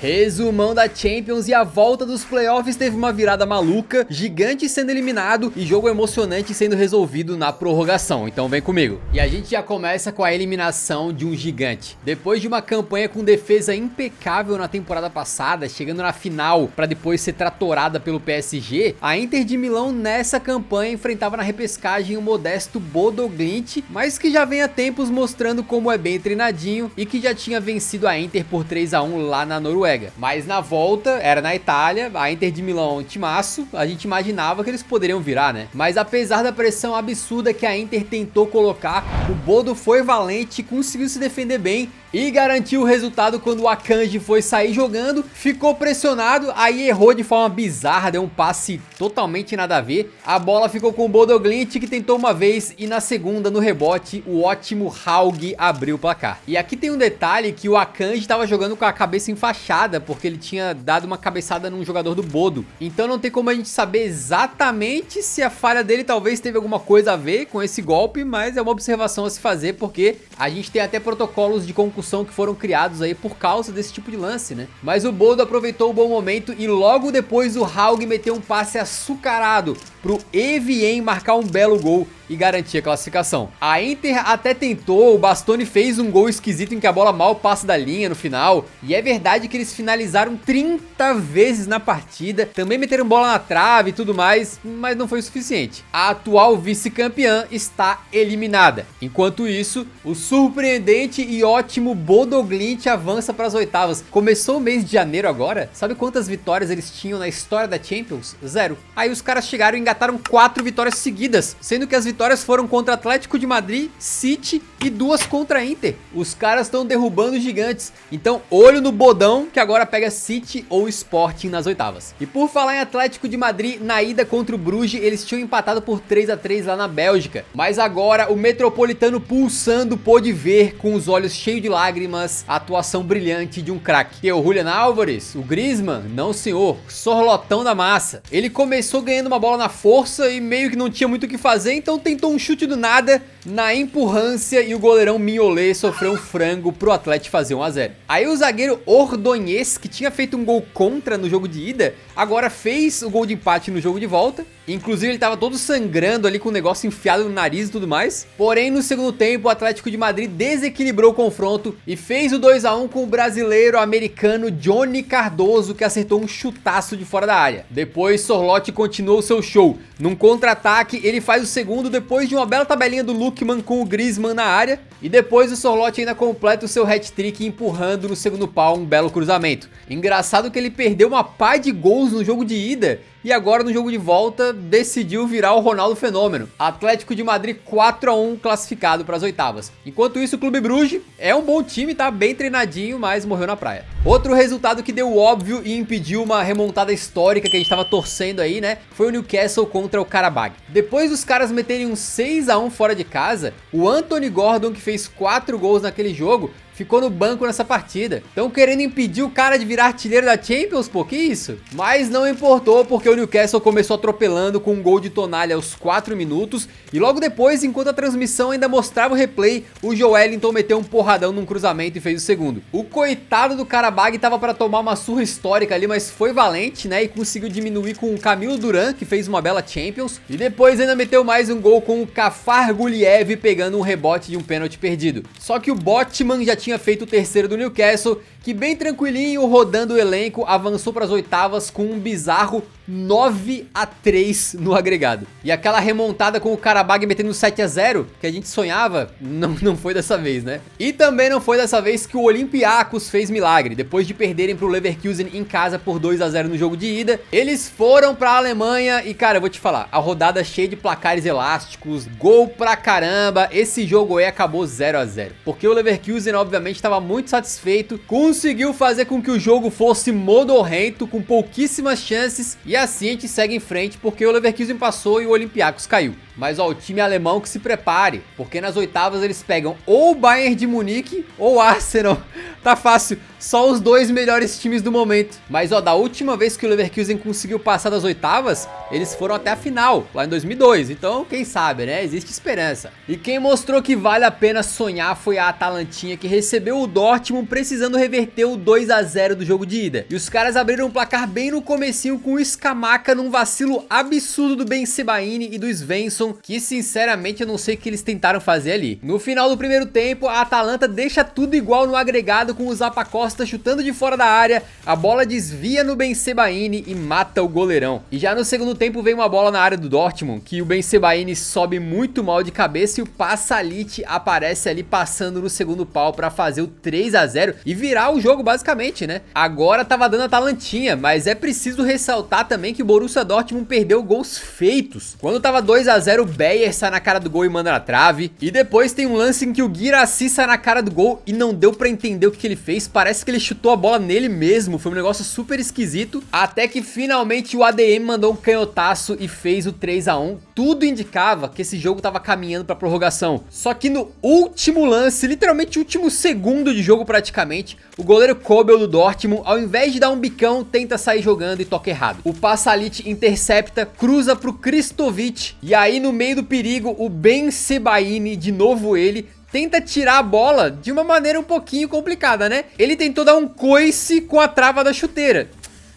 Resumão da Champions, e a volta dos playoffs teve uma virada maluca, gigante sendo eliminado e jogo emocionante sendo resolvido na prorrogação, então vem comigo. E a gente já começa com a eliminação de um gigante. Depois de uma campanha com defesa impecável na temporada passada, chegando na final para depois ser tratorada pelo PSG, a Inter de Milão nessa campanha enfrentava na repescagem o modesto Bodo Glimt, mas que já vem há tempos mostrando como é bem treinadinho e que já tinha vencido a Inter por 3-1 lá na Noruega. Mas na volta, era na Itália, a Inter de Milão timaço, a gente imaginava que eles poderiam virar, né? Mas apesar da pressão absurda que a Inter tentou colocar, o Bodo foi valente, conseguiu se defender bem e garantiu o resultado quando o Akanji foi sair jogando, ficou pressionado, aí errou de forma bizarra, deu um passe totalmente nada a ver. A bola ficou com o Bodo Glimt, que tentou uma vez, e na segunda, no rebote, o ótimo Haug abriu o placar. E aqui tem um detalhe, que o Akanji estava jogando com a cabeça enfaixada, porque ele tinha dado uma cabeçada num jogador do Bodo. Então não tem como a gente saber exatamente se a falha dele talvez teve alguma coisa a ver com esse golpe, mas é uma observação a se fazer, porque a gente tem até protocolos de concussão que foram criados aí por causa desse tipo de lance, né? Mas o Bodo aproveitou o bom momento e logo depois o Haug meteu um passe açucarado pro Evien marcar um belo gol e garantir a classificação. A Inter até tentou, o Bastoni fez um gol esquisito em que a bola mal passa da linha no final, e é verdade que eles finalizaram 30 vezes na partida, também meteram bola na trave e tudo mais, mas não foi o suficiente. A atual vice-campeã está eliminada. Enquanto isso, o surpreendente e ótimo Bodo Glimt avança para as oitavas. Começou o mês de janeiro agora, sabe quantas vitórias eles tinham na história da Champions? 0. Aí os caras chegaram e engataram 4 vitórias seguidas, sendo que as vitórias foram contra Atlético de Madrid, City e 2 contra a Inter. Os caras estão derrubando gigantes, então olho no Bodão, que agora pega City ou Sporting nas oitavas. E por falar em Atlético de Madrid, na ida contra o Bruges, eles tinham empatado por 3-3 lá na Bélgica, mas agora o Metropolitano pulsando pôde ver com os olhos cheios de lágrimas a atuação brilhante de um craque. Que é o Julian Álvares, o Griezmann, não senhor, sorlotão da massa. Ele começou ganhando uma bola na força e meio que não tinha muito o que fazer, então tentou um chute do nada na empurrância e o goleirão Mignolet sofreu um frango pro Atlético fazer 1-0. Aí o zagueiro Ordonez, que tinha feito um gol contra no jogo de ida, agora fez o gol de empate no jogo de volta. Inclusive ele tava todo sangrando ali com o negócio enfiado no nariz e tudo mais. Porém no segundo tempo o Atlético de Madrid desequilibrou o confronto e fez o 2-1 com o brasileiro americano Johnny Cardoso, que acertou um chutaço de fora da área. Depois Sorloth continuou seu show. Num contra-ataque ele faz o segundo depois de uma bela tabelinha do Lookman com o Griezmann na área. E depois o Sorloth ainda completa o seu hat-trick empurrando no segundo pau um belo cruzamento. Engraçado que ele perdeu uma pá de gols no jogo de ida e agora no jogo de volta decidiu virar o Ronaldo Fenômeno. Atlético de Madrid 4-1 classificado para as oitavas. Enquanto isso o Clube Bruges é um bom time, tá bem treinadinho, mas morreu na praia. Outro resultado que deu óbvio e impediu uma remontada histórica que a gente tava torcendo aí, né, foi o Newcastle contra o Karabag. Depois dos caras meterem um 6-1 fora de casa, o Anthony Gordon, que fez 4 gols naquele jogo, ficou no banco nessa partida. Estão querendo impedir o cara de virar artilheiro da Champions, pô, que isso? Mas não importou, porque o Newcastle começou atropelando com um gol de Tonali aos 4 minutos. E logo depois, enquanto a transmissão ainda mostrava o replay, o Joelinton meteu um porradão num cruzamento e fez o segundo. O coitado do Karabag tava para tomar uma surra histórica ali, mas foi valente, né? E conseguiu diminuir com o Camilo Duran, que fez uma bela Champions. E depois ainda meteu mais um gol com o Kafar Guliev pegando um rebote de um pênalti perdido. Só que o Botman já tinha feito o terceiro do Newcastle, que bem tranquilinho, rodando o elenco, avançou para as oitavas com um bizarro 9-3 no agregado. E aquela remontada com o Karabag metendo 7-0, que a gente sonhava, não foi dessa vez, né? E também não foi dessa vez que o Olympiacos fez milagre. Depois de perderem pro Leverkusen em casa por 2-0 no jogo de ida, eles foram pra Alemanha e, cara, eu vou te falar, a rodada cheia de placares elásticos, gol pra caramba, esse jogo aí acabou 0-0. Porque o Leverkusen, obviamente, estava muito satisfeito, conseguiu fazer com que o jogo fosse modorrento, com pouquíssimas chances, e assim a gente segue em frente, porque o Leverkusen passou e o Olympiacos caiu. Mas ó, o time alemão que se prepare, porque nas oitavas eles pegam ou o Bayern de Munique ou o Arsenal. Tá fácil, só os dois melhores times do momento. Mas ó, da última vez que o Leverkusen conseguiu passar das oitavas, eles foram até a final, lá em 2002. Então, quem sabe, né? Existe esperança. E quem mostrou que vale a pena sonhar foi a Atalantinha, que recebeu o Dortmund precisando reverter o 2 a 0 do jogo de ida. E os caras abriram o placar bem no comecinho com o Scamacca num vacilo absurdo do Ben Sebaini e do Svensson, que sinceramente eu não sei o que eles tentaram fazer ali. No final do primeiro tempo, a Atalanta deixa tudo igual no agregado, com o Zappacosta chutando de fora da área, a bola desvia no Ben Sebaini e mata o goleirão. E já no segundo tempo vem uma bola na área do Dortmund, que o Ben Sebaini sobe muito mal de cabeça e o Pasalic aparece ali passando no segundo pau pra fazer o 3 a 0 e virar o jogo basicamente, né? Agora tava dando a Atalantinha, mas é preciso ressaltar também que o Borussia Dortmund perdeu gols feitos. Quando tava 2 a 0, o Bayer sai na cara do gol e manda na trave. E depois tem um lance em que o Guirassy sai na cara do gol e não deu pra entender o que ele fez. Parece que ele chutou a bola nele mesmo. Foi um negócio super esquisito. Até que finalmente o ADM mandou um canhotaço e fez o 3 a 1. Tudo indicava que esse jogo tava caminhando pra prorrogação. Só que no último lance, literalmente último segundo de jogo praticamente, o goleiro Kobel do Dortmund, ao invés de dar um bicão, tenta sair jogando e toca errado. O Pasalic intercepta, cruza pro Kristovic e aí no meio do perigo o Ben Sebaini, de novo ele, tenta tirar a bola de uma maneira um pouquinho complicada, né? Ele tentou dar um coice com a trava da chuteira.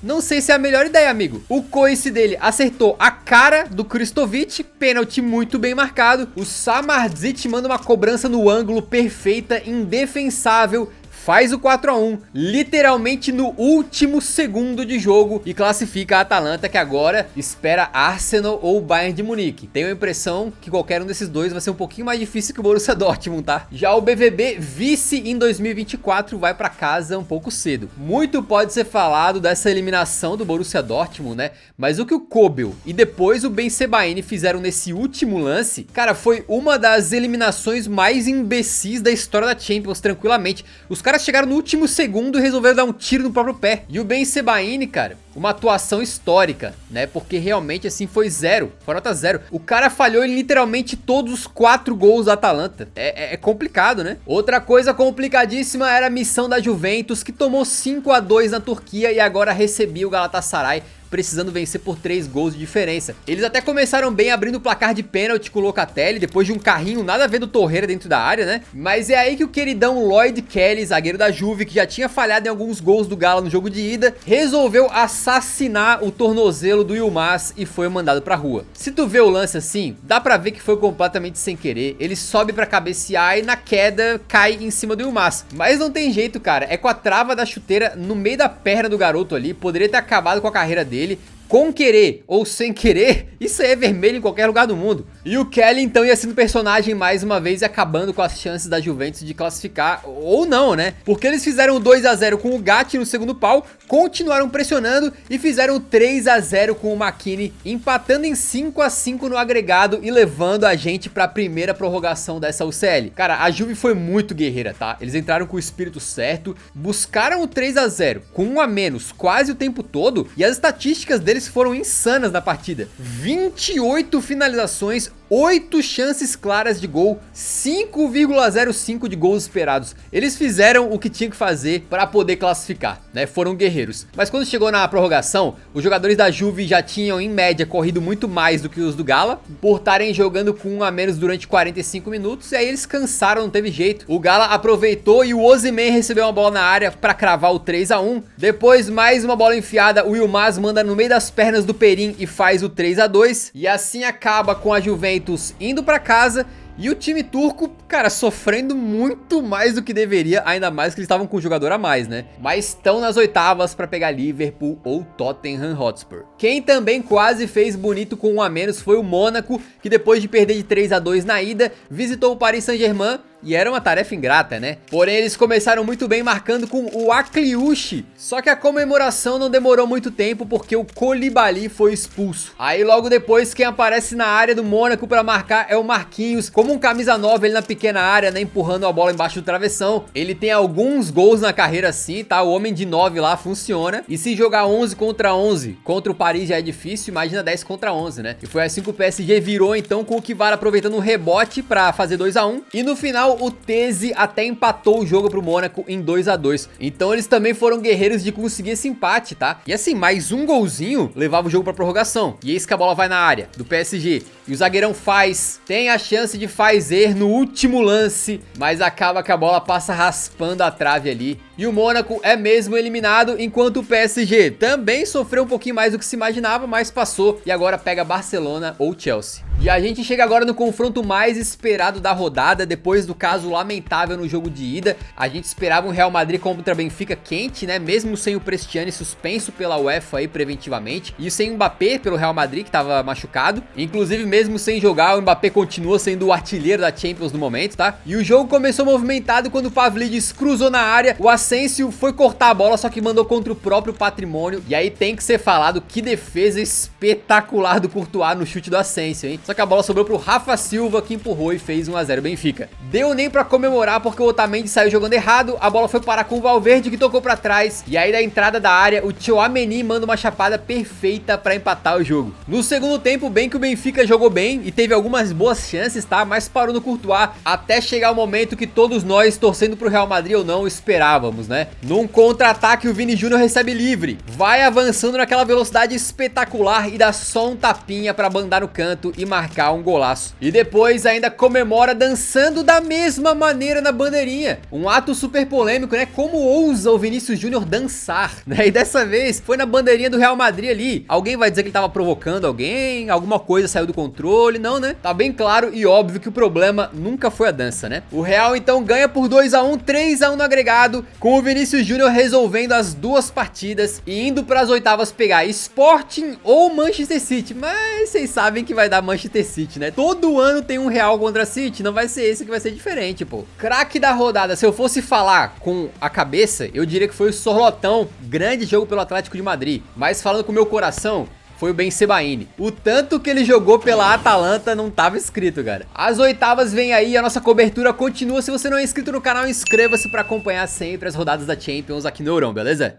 Não sei se é a melhor ideia, amigo. O coice dele acertou a cara do Kristovic, pênalti muito bem marcado. O Samardzic manda uma cobrança no ângulo perfeita, indefensável, faz o 4 a 1, literalmente no último segundo de jogo, e classifica a Atalanta, que agora espera Arsenal ou Bayern de Munique. Tenho a impressão que qualquer um desses dois vai ser um pouquinho mais difícil que o Borussia Dortmund, tá? Já o BVB, vice em 2024, vai pra casa um pouco cedo. Muito pode ser falado dessa eliminação do Borussia Dortmund, né? Mas o que o Kobel e depois o Ben Sebaini fizeram nesse último lance, cara, foi uma das eliminações mais imbecis da história da Champions, tranquilamente. Os caras chegaram no último segundo e resolveram dar um tiro no próprio pé. E o Ben Sebaini, cara, uma atuação histórica, né? Porque realmente assim foi zero, foi nota zero. O cara falhou em literalmente todos os 4 gols da Atalanta. É complicado, né? Outra coisa complicadíssima era a missão da Juventus, que tomou 5 a 2 na Turquia e agora recebia o Galatasaray, precisando vencer por 3 gols de diferença. Eles até começaram bem abrindo o placar de pênalti com o Locatelli, depois de um carrinho nada a ver do Torreira dentro da área, né? Mas é aí que o queridão Lloyd Kelly, zagueiro da Juve, que já tinha falhado em alguns gols do Gala no jogo de ida, resolveu assassinar o tornozelo do Yilmaz e foi mandado pra rua. Se tu vê o lance assim, dá pra ver que foi completamente sem querer. Ele sobe pra cabecear e na queda cai em cima do Yilmaz. Mas não tem jeito, cara, é com a trava da chuteira no meio da perna do garoto ali, poderia ter acabado com a carreira dele. Com querer ou sem querer, isso aí é vermelho em qualquer lugar do mundo. E o Kelly então ia sendo personagem mais uma vez e acabando com as chances da Juventus de classificar, ou não, né? Porque eles fizeram o 2 a 0 com o Gatti no segundo pau, continuaram pressionando e fizeram o 3 a 0 com o McKennie, empatando em 5 a 5 no agregado e levando a gente pra primeira prorrogação dessa UCL. Cara, a Juve foi muito guerreira, tá? Eles entraram com o espírito certo, buscaram o 3 a 0 com 1 a menos quase o tempo todo e as estatísticas deles foram insanas na partida. 28 finalizações, 8 chances claras de gol, 5,05 de gols esperados. Eles fizeram o que tinha que fazer para poder classificar, né? Foram guerreiros. Mas quando chegou na prorrogação, os jogadores da Juve já tinham em média corrido muito mais do que os do Gala, por estarem jogando com 1 a menos durante 45 minutos, e aí eles cansaram, não teve jeito. O Gala aproveitou e o Osimhen recebeu uma bola na área para cravar o 3 a 1. Depois mais uma bola enfiada, o Yilmaz manda no meio das pernas do Perin e faz o 3 a 2. E assim acaba com a Juventus indo para casa e o time turco, cara, sofrendo muito mais do que deveria, ainda mais que eles estavam com um jogador a mais, né? Mas estão nas oitavas para pegar Liverpool ou Tottenham Hotspur. Quem também quase fez bonito com 1 a menos foi o Mônaco, que depois de perder de 3 a 2 na ida, visitou o Paris Saint-Germain. E era uma tarefa ingrata, né? Porém, eles começaram muito bem marcando com o Akliouche. Só que a comemoração não demorou muito tempo porque o Koulibaly foi expulso. Aí logo depois, quem aparece na área do Mônaco para marcar é o Marquinhos. Como um camisa 9 ele na pequena área, né? Empurrando a bola embaixo do travessão. Ele tem alguns gols na carreira assim, tá? O homem de 9 lá funciona. E se jogar 11 contra 11 contra o Paris Paris já é difícil, imagina 10 contra 11, né? E foi assim que o PSG virou então com o Kvara aproveitando um rebote pra fazer 2 a 1. E no final o These até empatou o jogo pro Mônaco em 2 a 2. Então eles também foram guerreiros de conseguir esse empate, tá? E assim, mais um golzinho levava o jogo pra prorrogação. E eis que a bola vai na área do PSG. E o zagueirão tem a chance de fazer no último lance, mas acaba que a bola passa raspando a trave ali. E o Mônaco é mesmo eliminado, enquanto o PSG também sofreu um pouquinho mais do que se imaginava, mas passou e agora pega Barcelona ou Chelsea. E a gente chega agora no confronto mais esperado da rodada, depois do caso lamentável no jogo de ida. A gente esperava um Real Madrid contra Benfica quente, né? Mesmo sem o Cristiano suspenso pela UEFA aí preventivamente. E sem o Mbappé pelo Real Madrid, que tava machucado. Inclusive, mesmo sem jogar, o Mbappé continua sendo o artilheiro da Champions no momento, tá? E o jogo começou movimentado quando o Pavlidis cruzou na área. O Asensio foi cortar a bola, só que mandou contra o próprio patrimônio. E aí tem que ser falado, que defesa espetacular do Courtois no chute do Asensio, hein? Só que a bola sobrou pro Rafa Silva, que empurrou e fez 1 a 0 Benfica. Deu nem pra comemorar porque o Otamendi saiu jogando errado, a bola foi parar com o Valverde, que tocou pra trás, e aí da entrada da área, o Tchouaméni manda uma chapada perfeita pra empatar o jogo. No segundo tempo, bem que o Benfica jogou bem e teve algumas boas chances, tá? Mas parou no Courtois, até chegar o momento que todos nós, torcendo pro Real Madrid ou não, esperávamos, né? Num contra-ataque, o Vini Júnior recebe livre, vai avançando naquela velocidade espetacular e dá só um tapinha pra bandar no canto e marcar um golaço. E depois ainda comemora dançando da mesma maneira na bandeirinha. Um ato super polêmico, né? Como ousa o Vinícius Júnior dançar, né? E dessa vez foi na bandeirinha do Real Madrid ali. Alguém vai dizer que ele tava provocando alguém? Alguma coisa saiu do controle? Não, né? Tá bem claro e óbvio que o problema nunca foi a dança, né? O Real então ganha por 2 a 1, 3 a 1 no agregado, com o Vinícius Júnior resolvendo as duas partidas e indo para as oitavas pegar Sporting ou Manchester City. Mas vocês sabem que vai dar Manchester City, né? Todo ano tem um Real contra City, não vai ser esse que vai ser diferente, pô. Craque da rodada, se eu fosse falar com a cabeça, eu diria que foi o Sorlotão, grande jogo pelo Atlético de Madrid. Mas falando com o meu coração, foi o Ben Sebaini. O tanto que ele jogou pela Atalanta não tava escrito, cara. As oitavas vem aí, a nossa cobertura continua. Se você não é inscrito no canal, inscreva-se pra acompanhar sempre as rodadas da Champions aqui no Eurão, beleza?